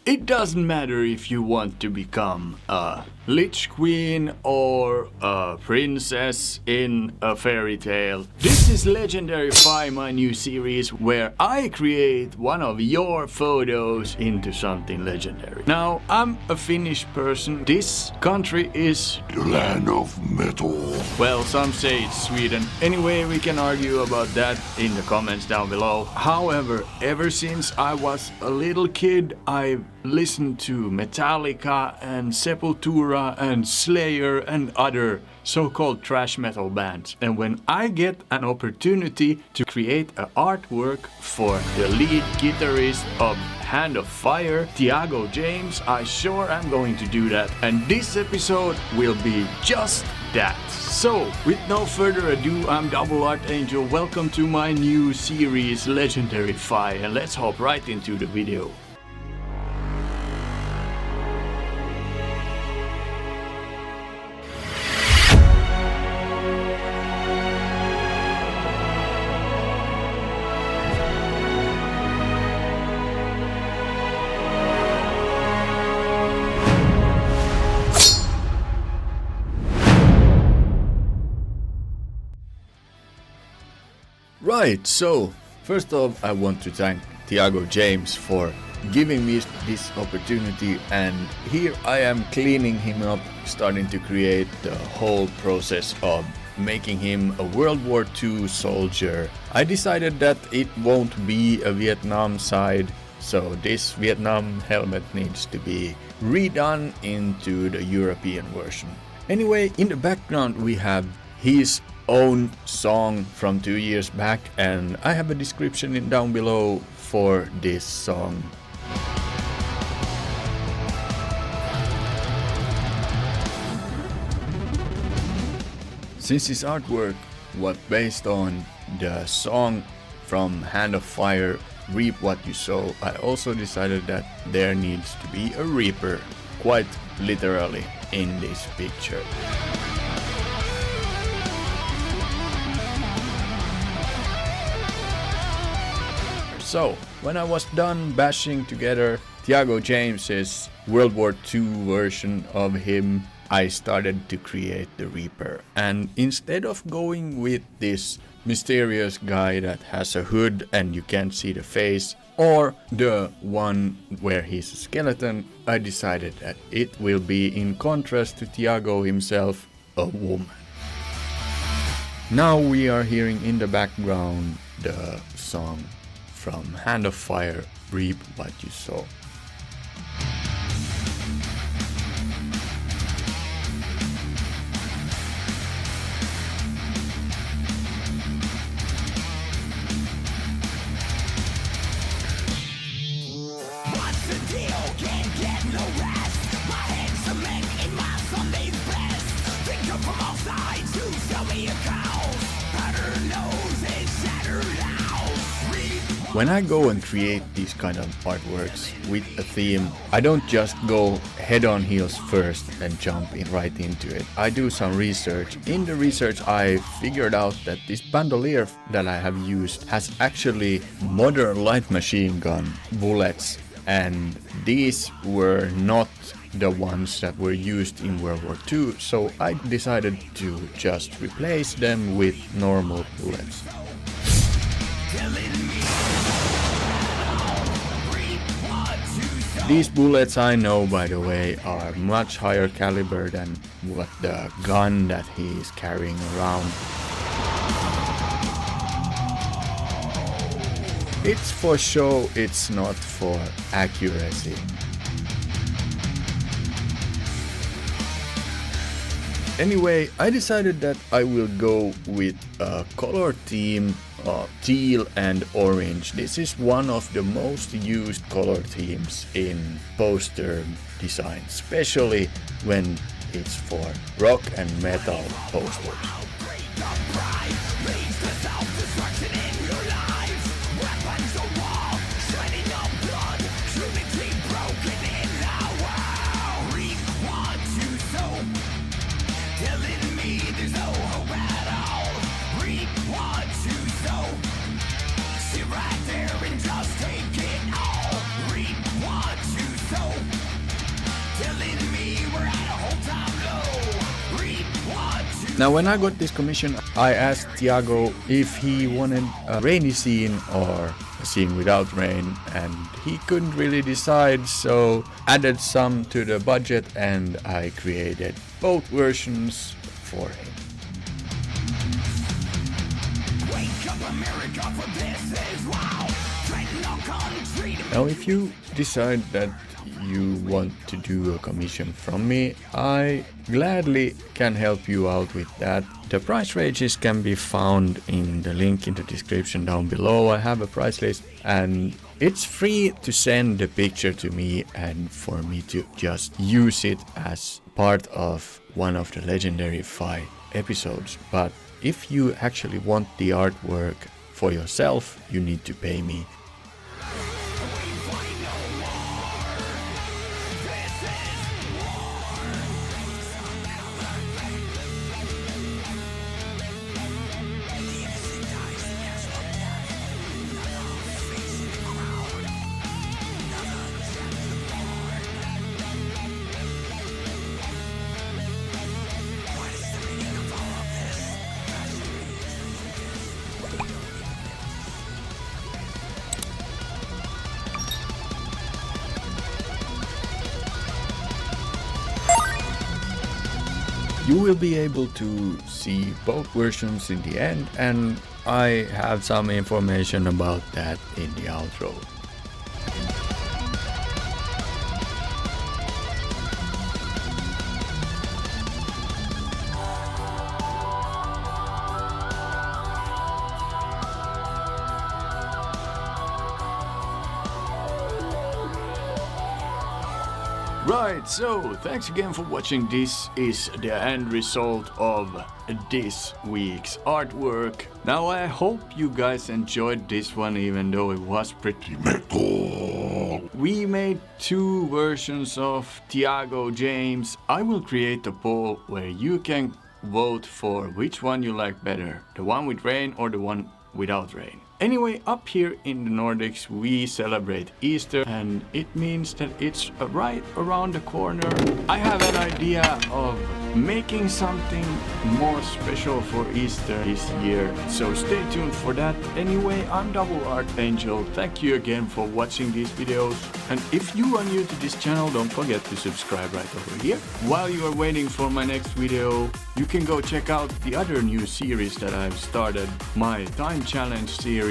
It doesn't matter if you want to become a Lich Queen or a princess in a fairy tale. This is Legendaryfie, my new series where I create one of your photos into something legendary. Now, I'm a Finnish person. This country is the land of metal. Well, some say it's Sweden. Anyway, we can argue about that in the comments down below. However, ever since I was a little kid, I've listened to Metallica and Sepultura and Slayer and other so-called thrash metal bands. And when I get an opportunity to create an artwork for the lead guitarist of Hand of Fire, Tiago James, I sure am going to do that. And this episode will be just that. So, with no further ado, I'm doubleartangel. Welcome to my new series, Legendaryfie, and let's hop right into the video. Right, so first off, I want to thank Tiago James for giving me this opportunity, and here I am cleaning him up, starting to create the whole process of making him a World War II soldier. I decided that it won't be a Vietnam side, so this Vietnam helmet needs to be redone into the European version. Anyway, in the background we have his own song from 2 years back, and I have a description down below for this song. Since this artwork was based on the song from Hand of Fire, Reap What You Sow, I also decided that there needs to be a reaper, quite literally, in this picture. So, when I was done bashing together Tiago James's World War II version of him, I started to create the Reaper. And instead of going with this mysterious guy that has a hood and you can't see the face, or the one where he's a skeleton, I decided that it will be, in contrast to Tiago himself, a woman. Now we are hearing in the background the song from Hand of Fire, Reap What You Sow. What's the deal? Can't get no rest. My head's cement in my Sunday's breast. Think up from all sides to sell me a cow. Powder nose is shattered out. When I go and create these kind of artworks with a theme, I don't just go head on heels first and jump in right into it. I do some research. In the research I figured out that this bandolier that I have used has actually modern light machine gun bullets, and these were not the ones that were used in World War II, so I decided to just replace them with normal bullets. These bullets, I know by the way, are much higher caliber than what the gun that he is carrying around. It's for show, it's not for accuracy. Anyway, I decided that I will go with a color theme of teal and orange. This is one of the most used color themes in poster design, especially when it's for rock and metal posters. Sit right there and just take it all. Reap what you sow. Now when I got this commission, I asked Tiago if he wanted a rainy scene or a scene without rain, and he couldn't really decide, so added some to the budget and I created both versions for him. Wake up America, for this is wow. Treading on country. Now if you decide that you want to do a commission from me, I gladly can help you out with that. The price ranges can be found in the link in the description down below. I have a price list and it's free to send the picture to me and for me to just use it as part of one of the Legendaryfie episodes. But if you actually want the artwork for yourself, you need to pay me. You will be able to see both versions in the end, and I have some information about that in the outro. Right, so thanks again for watching. This is the end result of this week's artwork. Now I hope you guys enjoyed this one, even though it was pretty Metal. We made two versions of Tiago James. I will create a poll where you can vote for which one you like better, the one with rain or the one without rain. Anyway, up here in the Nordics we celebrate Easter, and it means that it's right around the corner. I have an idea of making something more special for Easter this year, so stay tuned for that. Anyway, I'm doubleartangel. Thank you again for watching these videos, and if you are new to this channel, don't forget to subscribe right over here. While you are waiting for my next video, you can go check out the other new series that I've started, my time challenge series.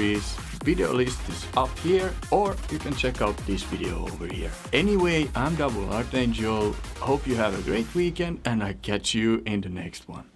Video list is up here, or you can check out this video over here. Anyway, I'm doubleartangel. Hope you have a great weekend, and I catch you in the next one.